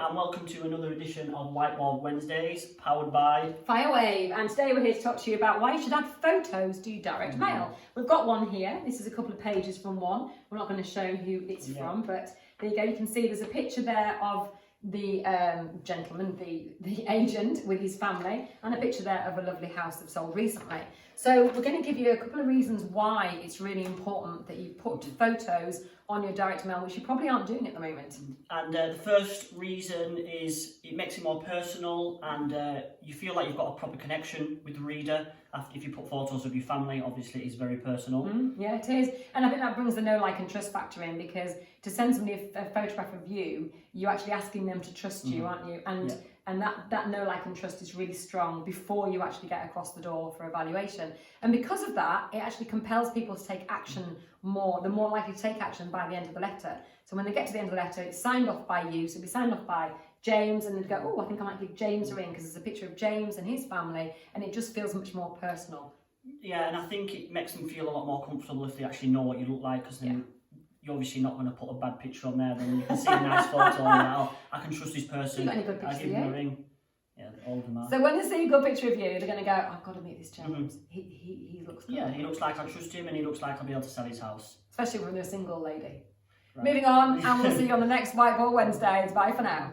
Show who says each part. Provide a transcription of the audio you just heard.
Speaker 1: and welcome to another edition of Whiteboard Wednesdays, powered by
Speaker 2: Firewave. And today we're here to talk to you about why you should add photos to direct mail. We've got one here. This is a couple of pages from one. We're not going to show who it's from, but there you go. You can see there's a picture there of the gentleman, the agent with his family, and a picture there of a lovely house that's sold recently. So we're going to give you a couple of reasons why it's really important that you put photos on your direct mail, which you probably aren't doing at the moment.
Speaker 1: And the first reason is it makes it more personal, and you feel like you've got a proper connection with the reader. If you put photos of your family, obviously it's very personal.
Speaker 2: Yeah, it is. And I think that brings the know, like and trust factor in, because to send somebody a photograph of you, you're actually asking them to trust you, aren't you? And that know, like and trust is really strong before you actually get across the door for evaluation. And because of that, it actually compels people to take action more. They're more likely to take action by the end of the letter. So when they get to the end of the letter, it's signed off by you. So it'll be signed off by James, and they'd go, oh, I think I might give James a ring because there's a picture of James and his family, and it just feels much more personal.
Speaker 1: Yeah, and I think it makes them feel a lot more comfortable if they actually know what you look like, because then you're obviously not going to put a bad picture on there. Then you can see a nice photo and I can trust this person.
Speaker 2: You got any good pictures
Speaker 1: I give them a ring. Yeah, all of them are.
Speaker 2: So when they see a good picture of you, they're going to go, I've got to meet this James. He looks good.
Speaker 1: Yeah, he looks like I trust him, and he looks like I'll be able to sell his house.
Speaker 2: Especially when they're a single lady.
Speaker 1: Right.
Speaker 2: Moving on, and we'll see you on the next Whiteboard Wednesdays. Bye for now.